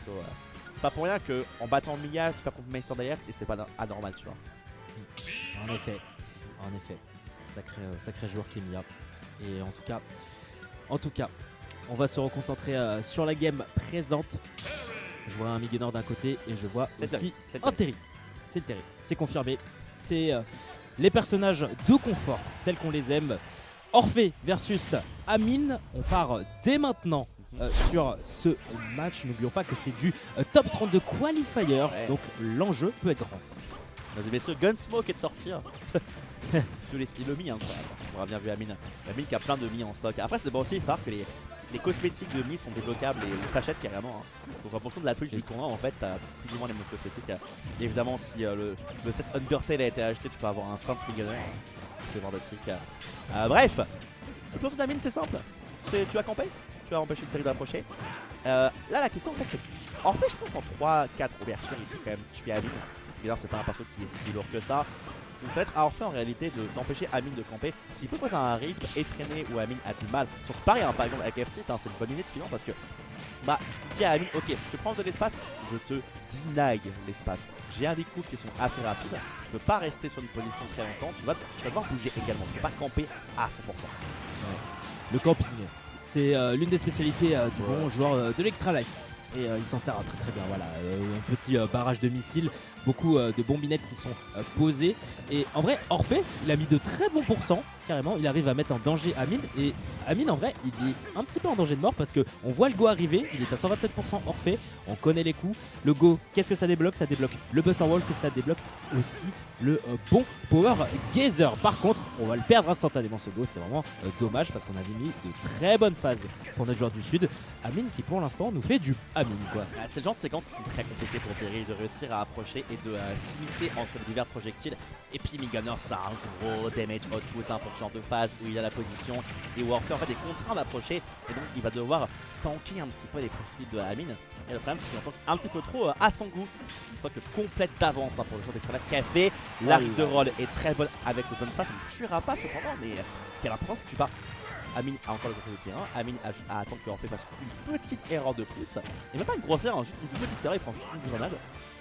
perso. C'est pas pour rien qu'en battant Mia, tu perds contre Meister derrière et c'est pas anormal, tu vois. En effet, sacré joueur qui est Mia. Et en tout cas, on va se reconcentrer sur la game présente. Je vois un Miguel d'un côté et je vois aussi un Terry. C'est Terry, c'est confirmé. C'est les personnages de confort tels qu'on les aime. Orphée versus Amine. On part dès maintenant sur ce match. N'oublions pas que c'est du top 32 qualifier. Ouais. Donc l'enjeu peut être grand. Vas-y, messieurs, Gunsmoke est de sortir. Je laisse le mi, hein, quoi. On aura bien vu Amine. Amine qui a plein de mi en stock. Après, c'est bon aussi, il faut savoir que les cosmétiques de mi sont débloquables et on s'achète carrément. Hein. Donc en fonction de la Switch du tournoi, en fait, t'as plus ou moins les mêmes cosmétiques. Et évidemment, si le set Undertale a été acheté, tu peux avoir un Saint Millionnaire. C'est fantastique. Bref, le plan d'Amine, c'est simple. Tu vas camper, tu vas empêcher le Terry d'approcher. Là, la question, en fait, c'est. En fait, je pense en 3-4 ouvertures, il faut quand même tuer Amine. D'ailleurs, c'est pas un perso qui est si lourd que ça. Donc ça va être à Orphée en réalité d'empêcher Amine de camper. S'il peut poser un rythme effréné où Amine a du mal, sur pareil hein, par exemple avec FT, c'est une bonne idée de parce que bah dis à Amine, ok, je prends de l'espace, je te deny l'espace. J'ai un des coups qui sont assez rapides, tu peux pas rester sur une position très longtemps, tu vas devoir bouger également, tu peux pas camper à 100%. Ouais. Le camping, c'est l'une des spécialités du bon joueur de l'Extra Life. Et il s'en sert très bien, voilà, un petit barrage de missiles, beaucoup de bombinettes qui sont posées. Et en vrai, Orphée, il a mis de très bons pourcents, carrément, il arrive à mettre en danger Amine. Et Amine, en vrai, il est un petit peu en danger de mort parce qu'on voit le go arriver, il est à 127% Orphée, on connaît les coups. Le go, qu'est-ce que ça débloque? Ça débloque le Buster Wolf et ça débloque aussi le bon Power Gazer. Par contre, on va le perdre instantanément ce go, c'est vraiment dommage parce qu'on avait mis de très bonnes phases pour notre joueur du Sud. Amine qui pour l'instant nous fait du Amine quoi. C'est le genre de séquences qui sont très compliquées pour Terry de réussir à approcher et de s'immiscer entre les divers projectiles. Et puis Migunner, ça a un gros damage output hein, pour ce genre de phase où il a la position et où Orphée en fait est contraint d'approcher et donc il va devoir tanker un petit peu les projectiles de Amine. Et le problème c'est qu'il en tank un petit peu trop à son goût. Une fois que complète d'avance hein, pour le joueur d'Extra Life qui a fait. L'arc de roll est très bonne avec le bon space, on ne tuera pas cependant mais quelle importance que tu vas. Amine a encore le côté du terrain, Amine a juste à attendre que Orphée fasse une petite erreur de plus. Et même pas une grosse erreur, hein, juste une petite erreur, il prend juste une grenade.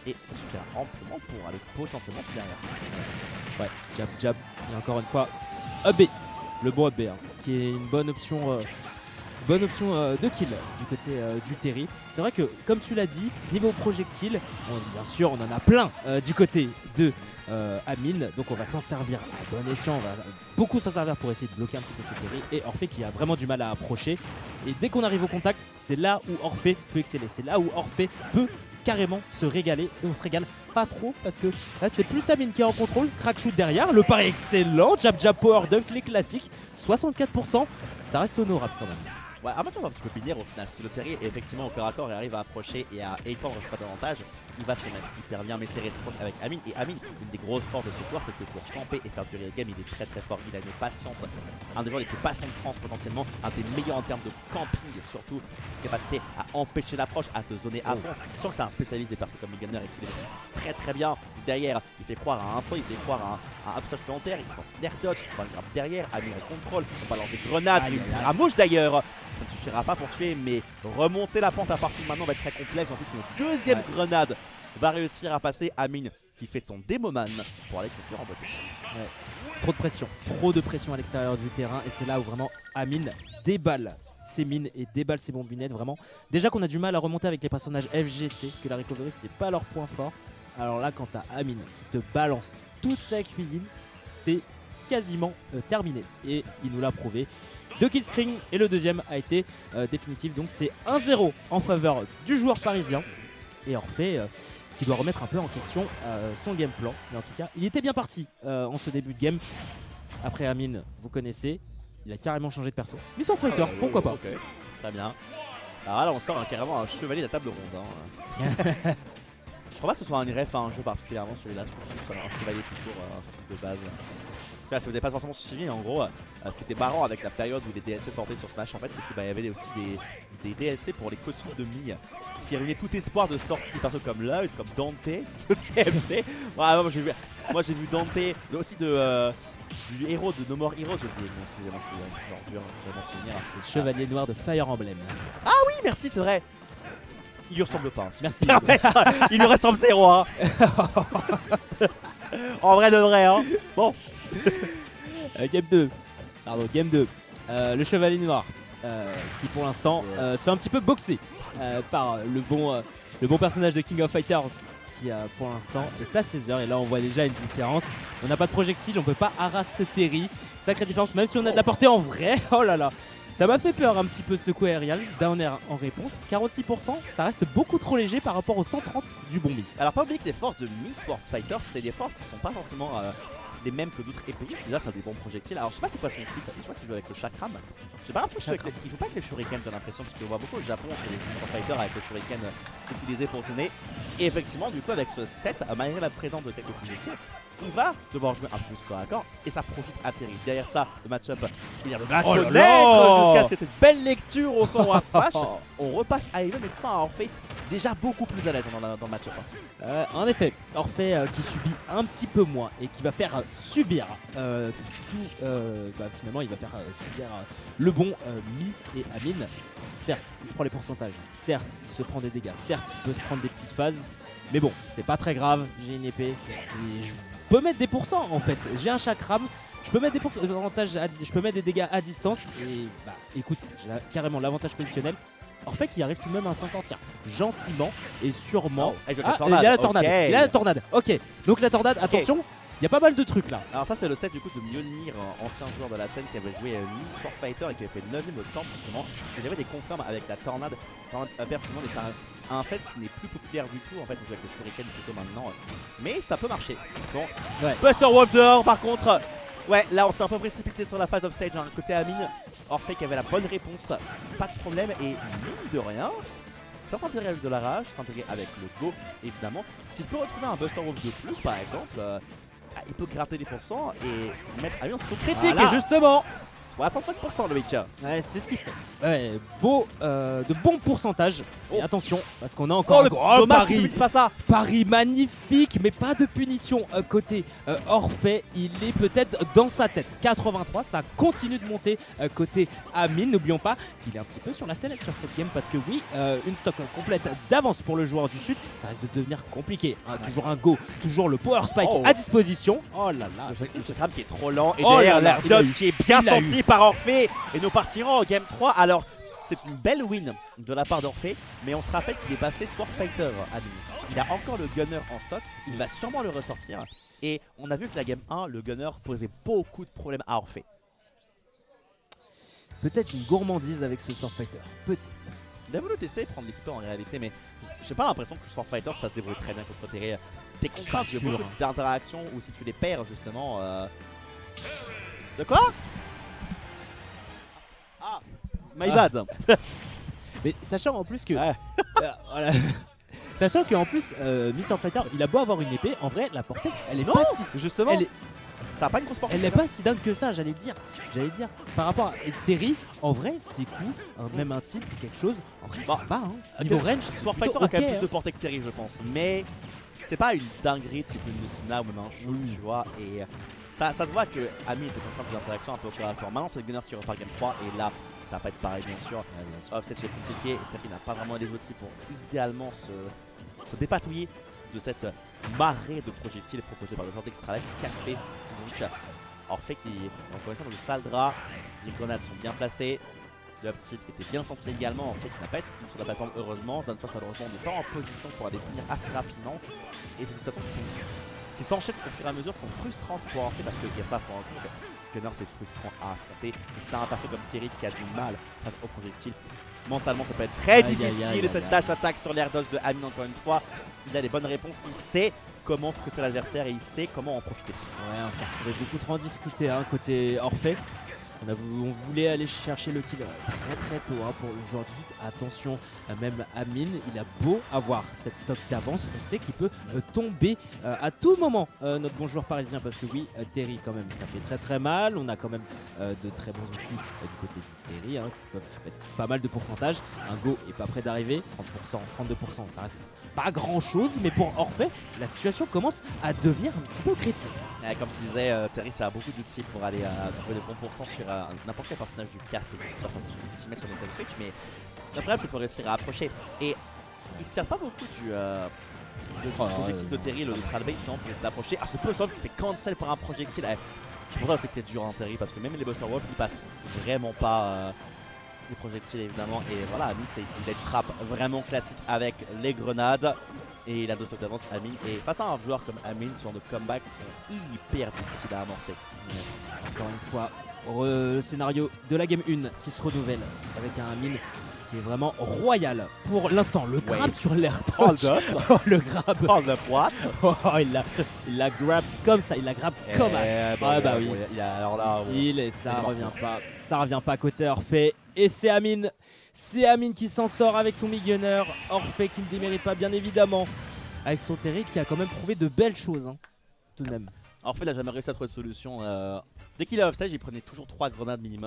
Et ça suffira amplement pour aller potentiellement tout derrière. Ouais, jab, et encore une fois, up B, le bon up B, hein, qui est une bonne option de kill du côté du Terry. C'est vrai que, comme tu l'as dit, niveau projectile, bien sûr, on en a plein du côté de Amine, donc on va s'en servir à bon escient, on va beaucoup s'en servir pour essayer de bloquer un petit peu ce Terry. Et Orphée qui a vraiment du mal à approcher. Et dès qu'on arrive au contact, c'est là où Orphée peut exceller, c'est là où Orphée peut carrément se régaler. Et on se régale pas trop parce que là c'est plus Amine qui est en contrôle. Crack shoot derrière, le pari excellent, jab power dunk, les classiques, 64%, ça reste honorable quand même. Ouais, un match un petit peu binaire au final. Si le Terry est effectivement au corps à corps et arrive à approcher et à étendre ce davantage, il va se mettre hyper bien, mais c'est réciproque avec Amine. Et Amine, une des grosses forces de ce joueur, c'est que pour camper et faire durer le game, il est très fort. Il a une patience, un des joueurs les plus patients de France potentiellement, un des meilleurs en termes de camping et surtout capacité à empêcher l'approche, à te zoner à fond. Je sens que c'est un spécialiste des persos comme Migunner et qu'il est très bien. Derrière, il fait croire à un saut, il fait croire à un approche plantaire, il fait snare dodge, on va le grab derrière, Amine en contrôle, on balance des grenades, une ramouche d'ailleurs. Ça ne suffira pas pour tuer, mais remonter la pente à partir de maintenant va être très complexe. En plus, une deuxième grenade va réussir à passer Amine qui fait son démoman pour aller conclure en beauté. Ouais. Trop de pression à l'extérieur du terrain et c'est là où vraiment Amine déballe ses mines et déballe ses bombinettes vraiment. Déjà qu'on a du mal à remonter avec les personnages FGC, que la recovery c'est pas leur point fort. Alors là quand t'as Amine qui te balance toute sa cuisine, c'est quasiment terminé et il nous l'a prouvé. 2 killstream et le deuxième a été définitif, donc c'est 1-0 en faveur du joueur parisien et Orphée qui doit remettre un peu en question son game plan, mais en tout cas il était bien parti en ce début de game. Après Amine, vous connaissez, il a carrément changé de perso, mais sans fighter, pourquoi pas. Okay. Très bien. Alors là on sort carrément un chevalier de la table ronde hein. Je crois pas que ce soit un ref à un jeu particulièrement celui-là, je pense que ce soit un chevalier tout court, un truc de base. Là, si vous n'avez pas forcément suivi, en gros, ce qui était marrant avec la période où les DLC sortaient sur Smash, en fait, c'est qu'il y avait aussi des DLC pour les costumes de Mi. Ce qui ruinait tout espoir de sortie des persos comme Lloyd, comme Dante, tout TMC. Ouais, moi j'ai vu Dante, mais aussi du héros de No More Heroes, j'ai oublié. Excusez-moi, je suis dur de m'en souvenir. C'est le chevalier noir de Fire Emblem. Ah oui, merci, c'est vrai. Il lui ressemble pas. Merci. Il lui ressemble zéro. Hein. En vrai de vrai. Hein. Bon. Game 2. Pardon, game 2. Le chevalier noir qui pour l'instant se fait un petit peu boxer par le bon personnage de King of Fighters qui pour l'instant est à 16h et là on voit déjà une différence. On n'a pas de projectile, on peut pas harasser Terry. Sacrée différence même si on a de la portée en vrai. Oh là là. Ça m'a fait peur un petit peu ce coup aérien. Down air en réponse. 46%, ça reste beaucoup trop léger par rapport aux 130 du bon Mi. Alors pas oublier que les forces de Mi Sports Fighter, c'est des forces qui sont pas forcément les mêmes que d'autres épéistes. Déjà ça a des bons projectiles. Alors je sais pas c'est quoi son kit, je crois qu'il joue avec le chakram. J'ai pas l'impression qu'il joue pas avec les shurikens, j'ai l'impression, parce qu'on voit beaucoup au Japon chez les Mi Sports Fighter avec le shuriken utilisé pour tourner. Et effectivement du coup avec ce set, malgré la présence de quelques projectiles, on va devoir jouer un plus corps à corps et ça profite à Terry. Derrière ça, le match-up, il y a le jusqu'à cette belle lecture au forward smash. On repasse à Even et tout ça en fait déjà beaucoup plus à l'aise dans le match-up. En effet, Orphée qui subit un petit peu moins et qui va faire subir finalement il va faire subir le bon Mi et Amine. Certes, il se prend les pourcentages, certes, il se prend des dégâts, certes, il peut se prendre des petites phases, mais bon, c'est pas très grave, j'ai une épée, je peux mettre des pourcents en fait, j'ai un chakram, je peux mettre des pourcentages, je peux mettre des dégâts à distance et bah écoute, j'ai carrément l'avantage positionnel. Orphée qui arrive tout de même à s'en sortir gentiment et sûrement. Il y a la tornade, okay. Il y a la tornade, ok, donc la tornade, attention. Il y a pas mal de trucs là. Alors ça c'est le set du coup de Mjolnir, ancien joueur de la scène qui avait joué Mi Sport Fighter et qui avait fait 9ème au temple justement. Il avait des confirmes avec la tornade hyper tout le monde et c'est un set qui n'est plus populaire du tout en fait, on joue avec le shuriken plutôt maintenant. Mais ça peut marcher. Bon. Ouais. Buster Wolf dehors par contre. Ouais là on s'est un peu précipité sur la phase of stage, hein. Côté Amine, Orphée qui avait la bonne réponse, pas de problème et mine de rien. Sans intégrer avec de la rage, sans intégrer avec le go évidemment. S'il peut retrouver un Buster Wolf de plus par exemple, il peut gratter des pourcents et mettre Amine sur son critique. Voilà. Et justement 65% le mec. Ouais, c'est ce qu'il fait. Ouais, de bons pourcentages. Et attention, parce qu'on a Oh encore le un grand dommage pari. qu'il pas ça. Pari magnifique, mais pas de punition côté Orphée. Il est peut-être dans sa tête. 83, ça continue de monter côté Amine. N'oublions pas qu'il est un petit peu sur la sellette sur cette game parce que oui, une stock complète d'avance pour le joueur du Sud, ça risque de devenir compliqué. Hein. Toujours un go, toujours le power spike à disposition. Oh là là. Le chakram qui est trop lent et Oh derrière là là, l'air dodge qui est bien il l'a senti par Orphée. Et nous partirons en game 3. Alors c'est une belle win de la part d'Orphée, mais on se rappelle qu'il est passé Sword Fighter à lui. Il a encore le gunner en stock, il va sûrement le ressortir. Et on a vu que la game 1, le gunner posait beaucoup de problèmes à Orphée. Peut-être une gourmandise avec ce Sword Fighter. Peut-être. Il a voulu tester et prendre l'XP en réalité, mais j'ai pas l'impression que Sword Fighter ça se débrouille très bien contre Terry. T'es contraint de beaucoup d'interactions ou si tu les perds justement. De quoi? Ah, my bad. Mais sachant en plus que. Ouais. Voilà. Sachant qu'en plus, Mi Sword Fighter, il a beau avoir une épée, en vrai, la portée, elle est Non, pas si. justement, Elle est, ça a pas une grosse portée. elle n'est pas si dingue que ça, j'allais dire. Par rapport à Terry, en vrai, ses coups, même un type, quelque chose, en vrai, Bon. ça va. Hein. Niveau range, Sword c'est Fighter plutôt a quand même ok, plus de portée que Terry, je pense. Mais c'est pas une dinguerie type une Lucina ou même un Shul, tu vois. Et ça se voit que Ami était contraint des interactions un peu au corps à corps. Maintenant, c'est le gunner qui repart game 3 et là, ça va pas être pareil, bien sûr. Offset, c'est compliqué. Terry n'a pas vraiment les outils pour idéalement se dépatouiller de cette marée de projectiles proposés par le joueur d'Extra Life qui a fait donc Orphée qui encore une fois dans le sale drap. Les grenades sont bien placées. Le petit était bien senti également, en fait, qui n'a pas été sur la plateforme heureusement. Danfoss malheureusement n'est pas en position pour aller définir assez rapidement. Et c'est des situations qui s'enchaînent au fur et à mesure, qui sont frustrantes pour Orphée parce qu'il y a ça pour un compte. Gunner c'est frustrant à affronter. Et c'est un perso comme Terry qui a du mal face au projectile. Mentalement ça peut être très difficile. Cette tâche attaque sur l'air dodge de Amine encore une fois. Il a les bonnes réponses, il sait comment frustrer l'adversaire et il sait comment en profiter. Ouais, on s'est retrouvé beaucoup trop en difficulté côté Orphée. On voulait aller chercher le kill très tôt pour le joueur du Sud. Attention, même Amine, il a beau avoir cette stock d'avance, on sait qu'il peut tomber à tout moment, notre bon joueur parisien. Parce que oui, Terry quand même, ça fait très mal. On a quand même de très bons outils du côté du Terry qui peuvent mettre pas mal de pourcentage. Un go est pas près d'arriver, 30%, 32%, ça reste pas grand chose. Mais pour Orphée, la situation commence à devenir un petit peu critique. Comme tu disais, Terry ça a beaucoup d'outils pour aller trouver le bon pourcent sur n'importe quel personnage du cast, pas sur Ultimate sur Nintendo Switch, mais le problème c'est qu'il faut réussir à approcher. Et il se sert pas beaucoup du projectile de Terry, le Tralbait justement pour essayer d'approcher. Ah, ce post-off qui se fait cancel par un projectile. C'est pour ça aussi que c'est dur en Terry parce que même les Buster Wolf ils passent vraiment pas les projectiles évidemment. Et voilà, Amine c'est une dead trap vraiment classique avec les grenades. Et il a 2 stocks d'avance Amine. Et face à un joueur comme Amine, ce genre de comebacks sont hyper difficiles à amorcer. Encore une fois, le scénario de la game 1 qui se renouvelle avec un Amine qui est vraiment royal pour l'instant. Le grab sur l'air touch. Oh, le grab. Oh, le what. Oh, il la grab comme ça, il la grab comme as. Bah, bah oui. Alors là, Difficile, et ça revient pas. Ça revient pas côté Orphée. Et c'est Amine. C'est Amine qui s'en sort avec son Mid-Gunner. Orphée qui ne démérite pas bien évidemment. Avec son Terry qui a quand même prouvé de belles choses. Hein, tout de même. Orphée il a jamais réussi à trouver de solution. Dès qu'il est offstage, il prenait toujours 3 grenades minimum.